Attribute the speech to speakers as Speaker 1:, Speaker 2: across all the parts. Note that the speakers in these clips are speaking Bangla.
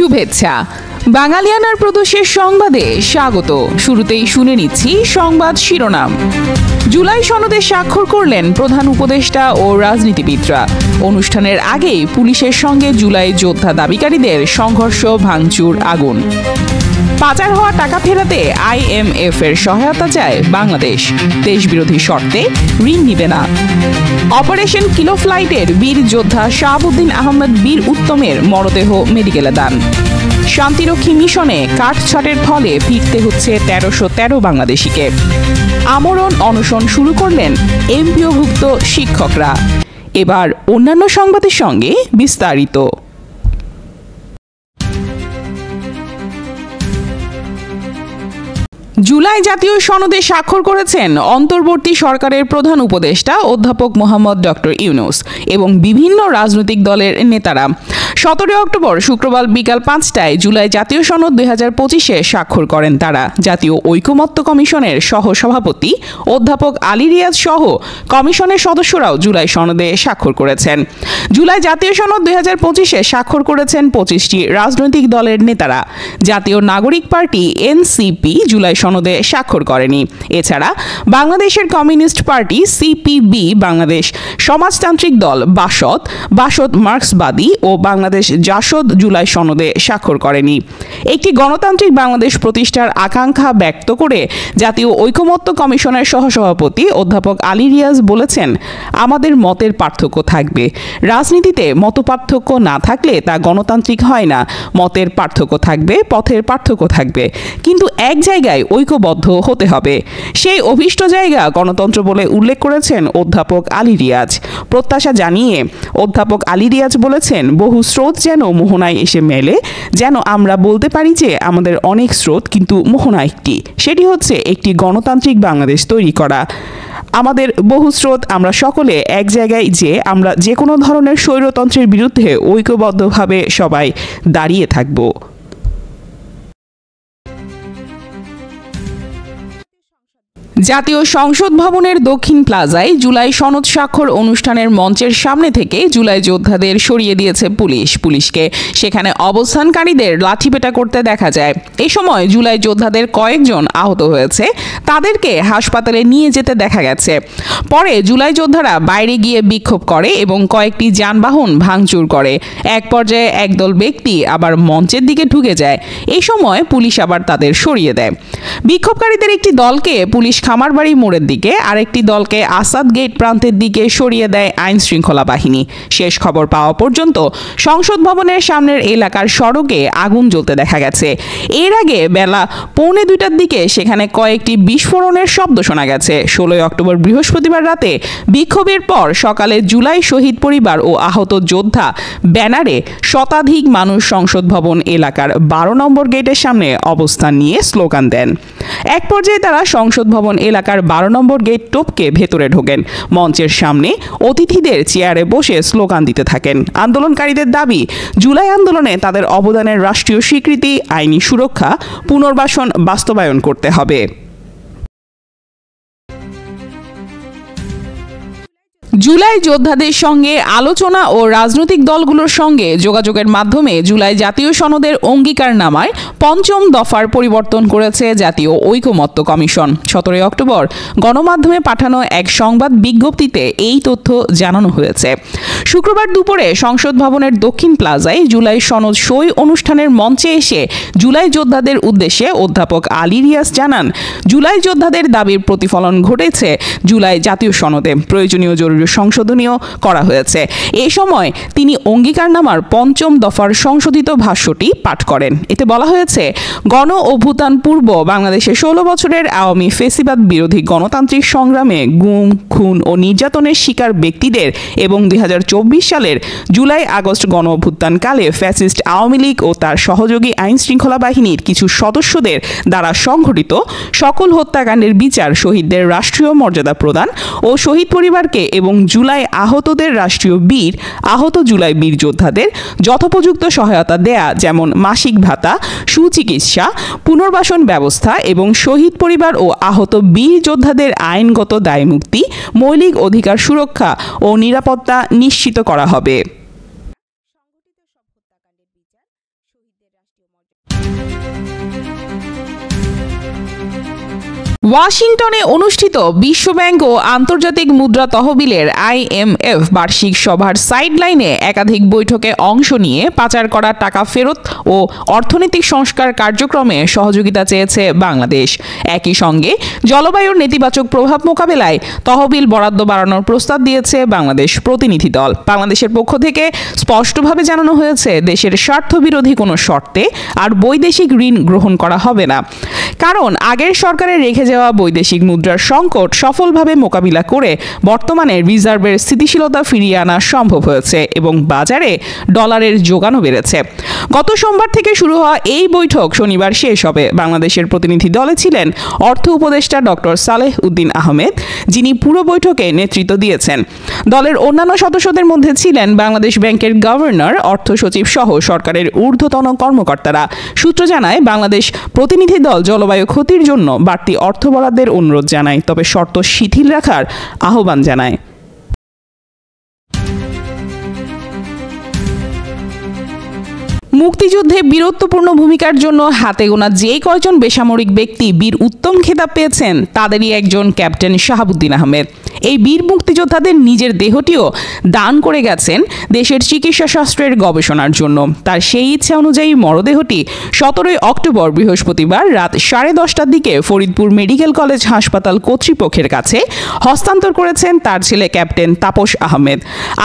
Speaker 1: শুভেচ্ছা। বাঙালিয়ানার প্রদোষের সংবাদে স্বাগত। শুরুতেই শুনে নিচ্ছি সংবাদ শিরোনাম। জুলাই সনদে স্বাক্ষর করলেন প্রধান উপদেষ্টা ও রাজনীতিবিদরা। অনুষ্ঠানের আগেই পুলিশের সঙ্গে জুলাই যোদ্ধা দাবিকারীদের সংঘর্ষ, ভাঙচুর, আগুন। পাচার হওয়া টাকা ফেরাতে IMF এর সহায়তা চায় বাংলাদেশ। দেশবিরোধী শর্তে ঋণ নিবে না। অপারেশন কিলো ফ্লাইটের বীর যোদ্ধা শাহাবুদ্দিন আহমেদ বীর উত্তমের মরদেহ মেডিকেলে দান। শান্তিরক্ষী মিশনে কাঠছাঁটের ফলে ফিরতে হচ্ছে 1313 বাংলাদেশিকে। আমরণ অনশন শুরু করলেন এমপিওভুক্ত শিক্ষকরা। এবার অন্যান্য সংবাদের সঙ্গে বিস্তারিত। জুলাই জাতীয় সনদে স্বাক্ষর করেছেন অন্তর্বর্তী সরকারের প্রধান উপদেষ্টা অধ্যাপক মোহাম্মদ ডক্টর ইউনূস এবং বিভিন্ন রাজনৈতিক দলের নেতারা। 17 অক্টোবর শুক্রবার বিকাল 5টায় জুলাই জাতীয় সনদ 2025-এ স্বাক্ষর করেন তারা। জাতীয় ঐকমত্য কমিশনের সহসভাপতি অধ্যাপক আলী রিয়াজ সহ কমিশনের সদস্যরাও জুলাই সনদে স্বাক্ষর করেছেন। জুলাই জাতীয় সনদ 2025-এ স্বাক্ষর করেছেন 25টি রাজনৈতিক দলের নেতারা। জাতীয় নাগরিক পার্টি NCP জুলাই সনদে স্বাক্ষর করেনি। এছাড়া বাংলাদেশের কমিউনিস্ট পার্টি CPB, বাংলাদেশ সমাজতান্ত্রিক দল বাসদ মার্ক্সবাদী ও বাংলাদেশ জাসদ জুলাই সনদে স্বাক্ষর করেনি। একটি গণতান্ত্রিক বাংলাদেশ প্রতিষ্ঠার আকাঙ্ক্ষা ব্যক্ত করে জাতীয় ঐকমত্য কমিশনের সহসভাপতি অধ্যাপক আলী রিয়াজ বলেছেন, আমাদের মতের পার্থক্য থাকবে। রাজনীতিতে মতপার্থক্য না থাকলে তা গণতান্ত্রিক হয় না। মতের পার্থক্য থাকবে, পথের পার্থক্য থাকবে, কিন্তু এক জায়গায় ঐক্যবদ্ধ হতে হবে। সেই অভীষ্ট জায়গা গণতন্ত্র বলে উল্লেখ করেছেন অধ্যাপক আলী রিয়াজ। প্রত্যাশা জানিয়ে অধ্যাপক আলী রিয়াজ বলেছেন, বহু স্রোত যেন মোহনায় এসে মেলে, যেন আমরা বলতে পারি যে আমাদের অনেক স্রোত, কিন্তু মোহনা একটি। সেটি হচ্ছে একটি গণতান্ত্রিক বাংলাদেশ তৈরি করা। আমাদের বহু স্রোত, আমরা সকলে এক জায়গায় যে আমরা যে কোনো ধরনের স্বৈরতন্ত্রের বিরুদ্ধে ঐক্যবদ্ধভাবে সবাই দাঁড়িয়ে থাকব। জাতীয় সংসদ ভবনের দক্ষিণ প্লাজায় জুলাই সনদ স্বাক্ষর অনুষ্ঠানের মঞ্চের সামনে থেকে জুলাই যোদ্ধাদের সরিয়ে দিয়েছে পুলিশকে সেখানে অবস্থানকারীদের লাঠিপেটা করতে দেখা যায়। এ সময় জুলাই যোদ্ধাদের কয়েকজন আহত হয়েছে, তাদেরকে হাসপাতালে নিয়ে যেতে দেখা গেছে। পরে জুলাই যোদ্ধারা বাইরে গিয়ে বিক্ষোভ করে এবং কয়েকটি যানবাহন ভাঙচুর করে। এক পর্যায়ে একদল ব্যক্তি আবার মঞ্চের দিকে ঢুকে যায়। এই সময় পুলিশ আবার তাদের সরিয়ে দেয়। বিক্ষোভকারীদের একটি দলকে পুলিশ খামারবাড়ি মোড়ের দিকে, আরেকটি দলকে আসাদ গেট প্রান্তের দিকে সরিয়ে দেয় আইন শৃঙ্খলা বাহিনী। শেষ খবর পাওয়া পর্যন্ত সংসদ ভবনের সামনের এলাকার সড়কে আগুন জ্বলতে দেখা গেছে। এর আগে বেলা 1:45টার দিকে সেখানে কয়েকটি বিস্ফোরণের শব্দ শোনা গেছে। 16 অক্টোবর বৃহস্পতিবার রাতে বিক্ষোভের পর সকালে জুলাই শহীদ পরিবার ও আহত যোদ্ধা ব্যানারে শতাধিক মানুষ সংসদ ভবন এলাকার 12 নম্বর গেটের সামনে অবস্থান নিয়ে স্লোগান দেন। এক পর্যায়ে তারা সংসদ ভবন এলাকার 12 নম্বর গেট টপকে ভেতরে ঢোকেন। মঞ্চের সামনে অতিথিদের চেয়ারে বসে স্লোগান দিতে থাকেন। আন্দোলনকারীদের দাবি, জুলাই আন্দোলনে তাদের অবদানের রাষ্ট্রীয় স্বীকৃতি, আইনি সুরক্ষা, পুনর্বাসন বাস্তবায়ন করতে হবে। জুলাই যোদ্ধাদের সঙ্গে আলোচনা ও রাজনৈতিক দলগুলোর সঙ্গে যোগাযোগের মাধ্যমে জুলাই জাতীয় সনদের অঙ্গীকারনামায় 5ম দফার পরিবর্তন করেছে জাতীয় ঐকমত্য কমিশন। 17 অক্টোবর গণমাধ্যমে পাঠানো এক সংবাদ বিজ্ঞপ্তিতে এই তথ্য জানানো হয়েছে। শুক্রবার দুপুরে সংসদ ভবনের দক্ষিণ প্লাজায় জুলাই সনদ সই অনুষ্ঠানের মঞ্চে এসে জুলাই যোদ্ধাদের উদ্দেশ্যে অধ্যাপক আলী রিয়াজ জানান, জুলাই যোদ্ধাদের দাবির প্রতিফলন ঘটেছে জুলাই জাতীয় সনদে। প্রয়োজনীয় জরুরি সংশোধনীয় করা হয়েছে। এ সময় তিনি অঙ্গীকারনামার 5ম দফার সংশোধিত ভাষ্যটি পাঠ করেন। এতে বলা হয়েছে, গণ অভ্যুত্থান পূর্ব বাংলাদেশে 16 বছরের আওয়ামী ফেসিবাদ বিরোধী গণতান্ত্রিক সংগ্রামে গুম, খুন ও নির্যাতনের শিকার ব্যক্তিদের এবং 2024 সালের জুলাই আগস্ট গণ অভ্যুত্থানকালে ফ্যাসিস্ট আওয়ামী লীগ ও তার সহযোগী আইন শৃঙ্খলা বাহিনীর কিছু সদস্যদের দ্বারা সংঘটিত সকল হত্যাকাণ্ডের বিচার, শহীদদের রাষ্ট্রীয় মর্যাদা প্রদান ও শহীদ পরিবারকে এবং জুলাই আহতদের রাষ্ট্রীয় বীর, আহত জুলাই বীর যোদ্ধাদের যথোপযুক্ত সহায়তা দেয়া, যেমন মাসিক ভাতা, সুচিকিৎসা, পুনর্বাসন ব্যবস্থা এবং শহীদ পরিবার ও আহত বীর যোদ্ধাদের আইনগত দায়মুক্তি, মৌলিক অধিকার সুরক্ষা ও নিরাপত্তা নিশ্চিত করা হবে। ওয়াশিংটনে অনুষ্ঠিত বিশ্বব্যাংক ও আন্তর্জাতিক মুদ্রা তহবিলের IMF বার্ষিক সভার সাইডলাইনে একাধিক বৈঠকে অংশ নিয়ে পাচার করা টাকা ফেরত ও অর্থনৈতিক সংস্কার কার্যক্রমে সহযোগিতা চেয়েছে বাংলাদেশ। একই সঙ্গে জলবায়ুর নেতিবাচক প্রভাব মোকাবেলায় তহবিল বরাদ্দ বাড়ানোর প্রস্তাব দিয়েছে বাংলাদেশ প্রতিনিধি দল। বাংলাদেশের পক্ষ থেকে স্পষ্টভাবে জানানো হয়েছে, দেশের স্বার্থবিরোধী কোনো শর্তে আর বৈদেশিক ঋণ গ্রহণ করা হবে না, কারণ আগের সরকারের রেখে যাওয়া বৈদেশিক মুদ্রার সংকট সফলভাবে মোকাবিলা করে বর্তমানে রিজার্ভের স্থিতিশীলতা ফিরিয়ে আনা সম্ভব হয়েছে এবং বাজারে ডলারের যোগানও বেড়েছে। গত সোমবার থেকে শুরু হওয়া এই বৈঠক শনিবার শেষ হবে। বাংলাদেশের প্রতিনিধি দলে ছিলেন অর্থ উপদেষ্টা ডক্টর সালেহ উদ্দিন আহমেদ, যিনি পুরো বৈঠকে নেতৃত্ব দিয়েছেন। দলের অন্যান্য সদস্যদের মধ্যে ছিলেন বাংলাদেশ ব্যাংকের গভর্নর, অর্থ সচিব সহ সরকারের ঊর্ধ্বতন কর্মকর্তারা। সূত্র জানায়, বাংলাদেশ প্রতিনিধি দল জলবায়ু ক্ষতির জন্য বাড়তি অর্থ বরাদ্দের অনুরোধ জানায়, তবে শর্ত শিথিল রাখার আহ্বান জানায়। মুক্তিযুদ্ধে বীরত্বপূর্ণ ভূমিকার জন্য হাতে গোনা যে কয়জন বেসামরিক ব্যক্তি বীর উত্তম খেতাব পেয়েছেন, তাদেরই একজন ক্যাপ্টেন শাহাবুদ্দিন আহমেদ। এই বীর মুক্তিযোদ্ধাদের নিজের দেহটিও দান করে গেছেন দেশের চিকিৎসা শাস্ত্রের গবেষণার জন্য। তার সেই ইচ্ছা অনুযায়ী মরদেহটি 17 অক্টোবর বৃহস্পতিবার রাত 10:30টার দিকে ফরিদপুর মেডিকেল কলেজ হাসপাতাল কর্তৃপক্ষের কাছে হস্তান্তর করেছেন তার ছেলে ক্যাপ্টেন তাপস আহমেদ।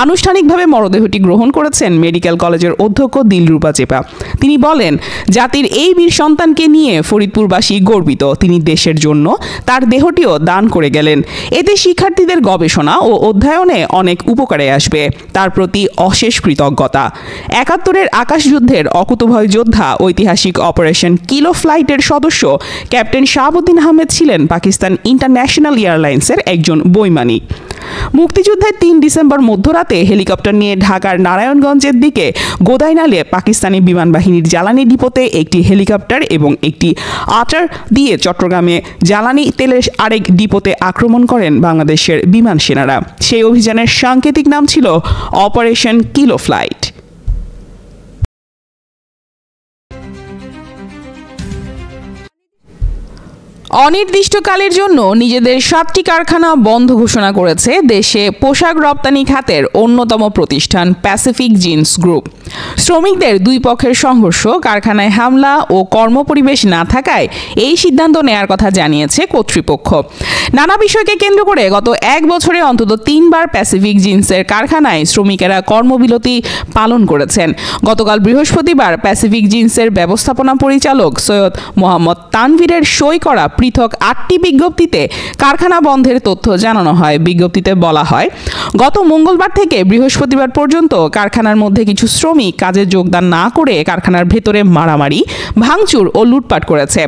Speaker 1: আনুষ্ঠানিকভাবে মরদেহটি গ্রহণ করেছেন মেডিকেল কলেজের অধ্যক্ষ দিলরুবা চেপা। তিনি বলেন, জাতির এই বীর সন্তানকে নিয়ে ফরিদপুরবাসী গর্বিত। তিনি দেশের জন্য তার দেহটিও দান করে গেলেন। এতে শিক্ষার্থীদের গবেষণা ও অধ্যয়নে অনেক উপকারে আসবে। তার প্রতি অশেষ কৃতজ্ঞতা। 71-এর আকাশযুদ্ধের অকুতভয় যোদ্ধা, ঐতিহাসিক অপারেশন কিলো ফ্লাইটের সদস্য ক্যাপ্টেন শাহাবুদ্দিন আহমেদ ছিলেন পাকিস্তান ইন্টারন্যাশনাল এয়ারলাইন্সের একজন বৈমানিক। মুক্তিযুদ্ধের 3 ডিসেম্বর মধ্যরাতে হেলিকপ্টার নিয়ে ঢাকার নারায়ণগঞ্জের দিকে গোদাইনালে পাকিস্তানি বিমান বাহিনীর জ্বালানি ডিপোতে একটি হেলিকপ্টার এবং একটি আটার দিয়ে চট্টগ্রামে জ্বালানি তেলের আরেক ডিপোতে আক্রমণ করেন বাংলাদেশের বিমান সেনারা। সেই অভিযানের সাংকেতিক নাম ছিল অপারেশন কিলো ফ্লাইট। অনির্দিষ্টকালের জন্য নিজেদের 7টি কারখানা বন্ধ ঘোষণা করেছে দেশে পোশাক রপ্তানি খাতের অন্যতম প্রতিষ্ঠান প্যাসিফিক জিন্স গ্রুপ। শ্রমিকদের দুই পক্ষের সংঘর্ষ, কারখানায় হামলা ও কর্মপরিবেশ না থাকায় এই সিদ্ধান্ত নেয়ার কথা জানিয়েছে কর্তৃপক্ষ। নানা বিষয়কে কেন্দ্র করে গত 1 বছরে অন্তত 3 বার প্যাসিফিক জিন্সের কারখানায় শ্রমিকেরা কর্মবিরতি পালন করেছেন। গতকাল বৃহস্পতিবার প্যাসিফিক জিন্সের ব্যবস্থাপনা পরিচালক সৈয়দ মোহাম্মদ তানভীরের সই করা পৃথক 8টি বিজ্ঞপ্তিতে কারখানা বন্ধের তথ্য জানানো হয়। বিজ্ঞপ্তিতে বলা হয়, গত মঙ্গলবার থেকে বৃহস্পতিবার পর্যন্ত কারখানার মধ্যে কিছু শ্রমিক কাজে যোগদান না করে কারখানার ভেতরে মারামারি, ভাঙচুর ও লুটপাট করেছে।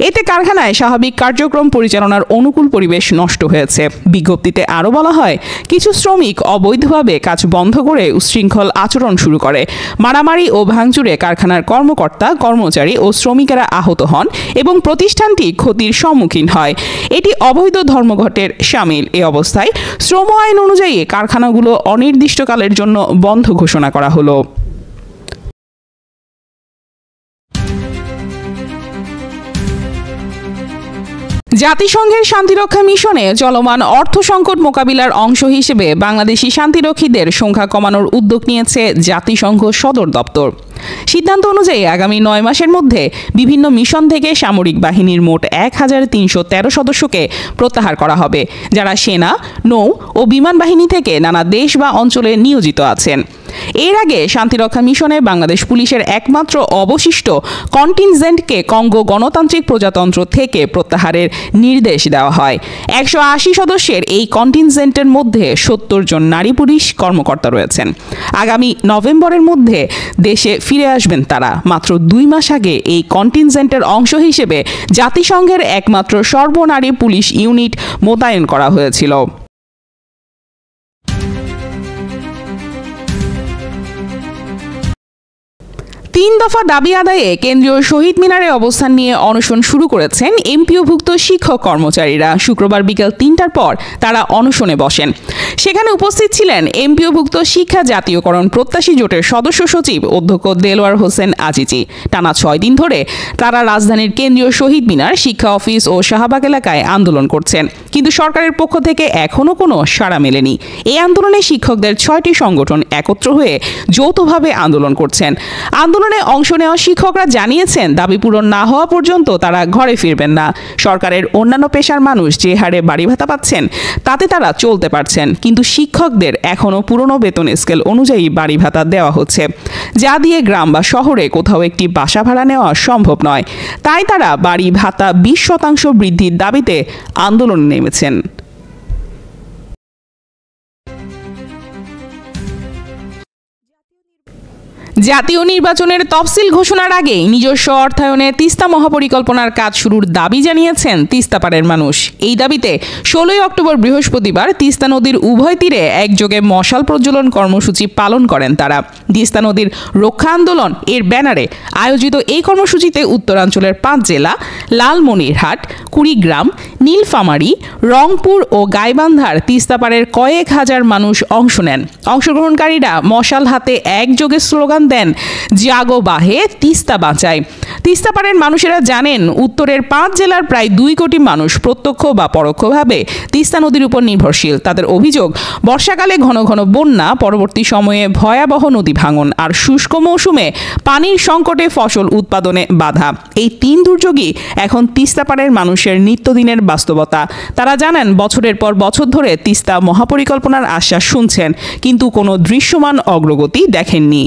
Speaker 1: এতে কারখানায় স্বাভাবিক কার্যক্রম পরিচালনার অনুকূল পরিবেশ নষ্ট হয়েছে। বিজ্ঞপ্তিতে আরও বলা হয়, কিছু শ্রমিক অবৈধভাবে কাজ বন্ধ করে উচ্ছৃঙ্খল আচরণ শুরু করে। মারামারি ও ভাঙচুরে কারখানার কর্মকর্তা, কর্মচারী ও শ্রমিকেরা আহত হন এবং প্রতিষ্ঠানটি ক্ষতির সম্মুখীন হয়। এটি অবৈধ ধর্মঘটের শামিল। এ অবস্থায় শ্রম আইন অনুযায়ী কারখানাগুলো অনির্দিষ্টকালের জন্য বন্ধ ঘোষণা করা হলো। জাতিসংঘের শান্তিরক্ষা মিশনে চলমান অর্থ সংকট মোকাবিলার অংশ হিসেবে বাংলাদেশি শান্তিরক্ষীদের সংখ্যা কমানোর উদ্যোগ নিয়েছে জাতিসংঘ সদর দপ্তর। সিদ্ধান্ত অনুযায়ী আগামী 9 মাসের মধ্যে বিভিন্ন মিশন থেকে সামরিক বাহিনীর মোট 1313 সদস্যকে প্রত্যাহার করা হবে, যারা সেনা, নৌ ও বিমান বাহিনী থেকে নানা দেশ বা অঞ্চলে নিয়োজিত আছেন। এর আগে শান্তিরক্ষা মিশনে বাংলাদেশ পুলিশের একমাত্র অবশিষ্ট কন্টিনজেন্টকে কঙ্গো গণতান্ত্রিক প্রজাতন্ত্র থেকে প্রত্যাহারের নির্দেশ দেওয়া হয়। 180 সদস্যের এই কন্টিনজেন্টের মধ্যে 70 জন নারী পুলিশ কর্মকর্তা রয়েছেন। আগামী নভেম্বরের মধ্যে দেশে ফিরে আসবেন তারা। মাত্র 2 মাস আগে এই কন্টিনজেন্টের অংশ হিসেবে জাতিসংঘের একমাত্র সর্বনারী পুলিশ ইউনিট মোতায়েন করা হয়েছিল। তিন দফা দাবি আদায়ে কেন্দ্রীয় শহীদ মিনারে অবস্থান নিয়ে অনশন শুরু করেছেন এমপিওভুক্ত শিক্ষক কর্মচারীরা। শুক্রবার বিকেল ৩টার পর তারা অনশনে বসেন। সেখানে উপস্থিত ছিলেন এমপিওভুক্ত শিক্ষা জাতীয়করণ প্রত্যাশী জোটের সদস্য সচিব অধ্যক্ষ দেলোয়ার হোসেন আজিজি। টানা ৬ দিন ধরে তারা রাজধানীর কেন্দ্রীয় শহীদ মিনার, শিক্ষা অফিস ও শাহবাগ এলাকায় আন্দোলন করছেন, কিন্তু সরকারের পক্ষ থেকে এখনও কোনো সাড়া মেলেনি। এই আন্দোলনে শিক্ষকদের ৬টি সংগঠন একত্র হয়ে যৌথভাবে আন্দোলন করছেন। আন্দোলনে অংশ নেওয়া শিক্ষকরা জানিয়েছেন, দাবি পূরণ না হওয়া পর্যন্ত তারা ঘরে ফিরবেন না। সরকারের অন্যান্য পেশার মানুষ যে হারে বাড়ি ভাতা পাচ্ছেন তাতে তারা চলতে পারছেন, কিন্তু শিক্ষকদের এখনও পুরনো বেতন স্কেল অনুযায়ী বাড়ি ভাতা দেওয়া হচ্ছে, যা দিয়ে গ্রাম বা শহরে কোথাও একটি বাসা ভাড়া নেওয়া সম্ভব নয়। তাই তারা বাড়ি ভাতা 20% বৃদ্ধির দাবিতে আন্দোলনে নেমেছেন। জাতীয় নির্বাচনের তফসিল ঘোষণার আগেই নিজস্ব অর্থায়নে তিস্তা মহাপরিকল্পনার কাজ শুরুর দাবি জানিয়েছেন তিস্তাপাড়ের মানুষ। এই দাবিতে 16 অক্টোবর বৃহস্পতিবার তিস্তা নদীর উভয় তীরে একযোগে মশাল প্রজ্বলন কর্মসূচি পালন করেন তারা। তিস্তা নদীর রক্ষা আন্দোলন এর ব্যানারে আয়োজিত এই কর্মসূচিতে উত্তরাঞ্চলের 5 জেলা লালমনিরহাট, কুড়িগ্রাম, নীলফামারী, রংপুর ও গাইবান্ধার তিস্তাপাড়ের কয়েক হাজার মানুষ অংশ নেন। অংশগ্রহণকারীরা মশাল হাতে একযোগে স্লোগান দেন, জাগো বাহে তিস্তা বাঁচায়। তিস্তাপাড়ের মানুষেরা জানেন, উত্তরের 5 জেলার প্রায় 2 কোটি মানুষ প্রত্যক্ষ বা পরোক্ষভাবে তিস্তা নদীর উপর নির্ভরশীল। তাদের অভিযোগ, বর্ষাকালে ঘন ঘন বন্যা, পরবর্তী সময়ে ভয়াবহ নদী ভাঙন আর শুষ্ক মৌসুমে পানির সংকটে ফসল উৎপাদনে বাধা। এই 3 দুর্যোগই এখন তিস্তাপাড়ের মানুষের নিত্যদিনের বাস্তবতা। তারা জানেন, বছরের পর বছর ধরে তিস্তা মহাপরিকল্পনার আশ্বাস শুনছেন, কিন্তু কোনো দৃশ্যমান অগ্রগতি দেখেননি।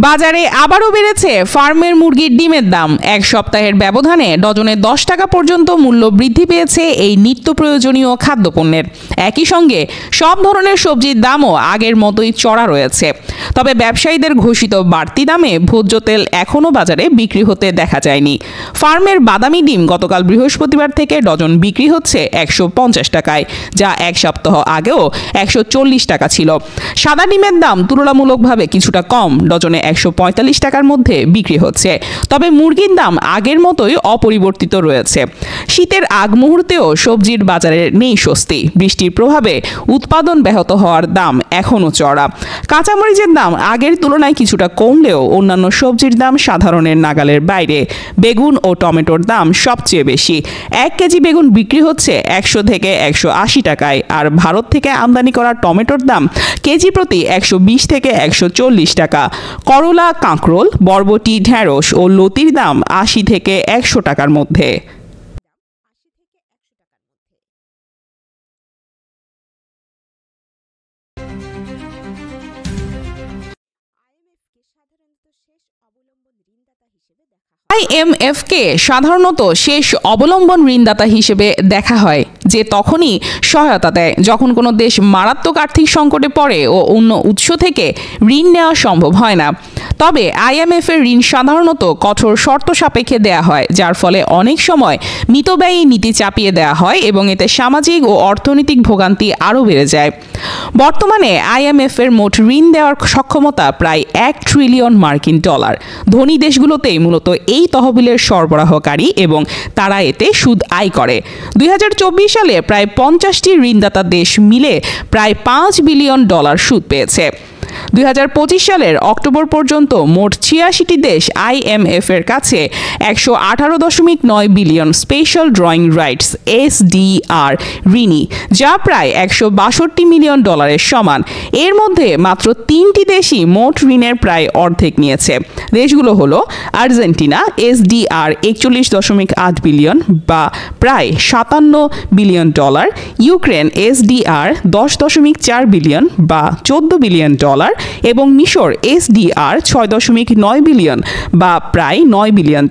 Speaker 1: বাজারে আবারও বেড়েছে ফার্মের মুরগির ডিমের দাম। এক সপ্তাহের ব্যবধানে ডজনে 10 টাকা পর্যন্ত মূল্য বৃদ্ধি পেয়েছে এই নিত্য প্রয়োজনীয় খাদ্যপণ্যের। একই সঙ্গে সব ধরনের সবজির দামও আগের মতোই চড়া রয়েছে। তবে ব্যবসায়ীদের ঘোষিত বাড়তি দামে ভোজ্য তেল এখনও বাজারে বিক্রি হতে দেখা যায়নি। ফার্মের বাদামি ডিম গতকাল বৃহস্পতিবার থেকে ডজন বিক্রি হচ্ছে 150 টাকায়, যা এক সপ্তাহ আগেও 140 টাকা ছিল। সাদা ডিমের দাম তুলনামূলকভাবে কিছুটা কম, ডজনে 145 টাকার মধ্যে বিক্রি হচ্ছে। তবে মুরগির দাম আগের মতোই অপরিবর্তিত রয়েছে। শীতের আগ মুহূর্তেও সবজির বাজারে নেই স্বস্তি। বৃষ্টির প্রভাবে উৎপাদন ব্যাহত হওয়ার দাম এখনও চড়া। কাঁচামরিচের দাম আগের তুলনায় কিছুটা কমলেও অন্যান্য সবজির দাম সাধারণের নাগালের বাইরে। বেগুন ও টমেটোর দাম সবচেয়ে বেশি। 1 কেজি বেগুন বিক্রি হচ্ছে 100 থেকে 180 টাকায়, আর ভারত থেকে আমদানি করা টমেটোর দাম কেজি প্রতি 120 থেকে 140 টাকা। করলা, কাঁকরোল, বরবটি, ঢেঁড়স ও লতির দাম 80 থেকে 100 টাকার মধ্যে। IMF-কে সাধারণত শেষ অবলম্বন ঋণদাতা হিসেবে দেখা হয়, যে তখনই সহায়তা দেয় যখন কোনো দেশ মারাত্মক আর্থিক সংকটে পড়ে ও অন্য উৎস থেকে ঋণ নেওয়া সম্ভব হয় না। তবে IMF-এর ঋণ সাধারণত কঠোর শর্ত সাপেক্ষে দেয়া হয়, যার ফলে অনেক সময় মিতব্যয়ী নীতি চাপিয়ে দেওয়া হয় এবং এতে সামাজিক ও অর্থনৈতিক ভোগান্তি আরও বেড়ে যায়। বর্তমানে IMF-এর মোট ঋণ দেওয়ার সক্ষমতা প্রায় $1 ট্রিলিয়ন। ধনী দেশগুলোতেই মূলত এই তহবিলের সরবরাহকারী এবং তারা এতে সুদ আয় করে। 2024 সালে প্রায় 50টি ঋণদাতা দেশ মিলে প্রায় $5 বিলিয়ন সুদ পেয়েছে। 2025 সালের অক্টোবর পর্যন্ত মোট 86টি দেশ IMF-এর কাছে 118.9 billion special drawing rights SDR ঋণী, যা প্রায় $162 মিলিয়ন সমান। এর মধ্যে মাত্র 3টি দেশই মোট ঋণের প্রায় অর্ধেক নিয়েছে। দেশগুলো হলো আর্জেন্টিনা SDR 41.8 বিলিয়ন বা প্রায় $57 বিলিয়ন, ইউক্রেন SDR 10.4 বিলিয়ন বা $14 বিলিয়ন এবং মিশর SDR 6.9 বিলিয়ন বা প্রায় $9 বিলিয়ন।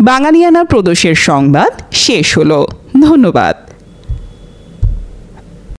Speaker 1: বাঙালিয়ানা প্রদেশের সংবাদ শেষ হলো। ধন্যবাদ।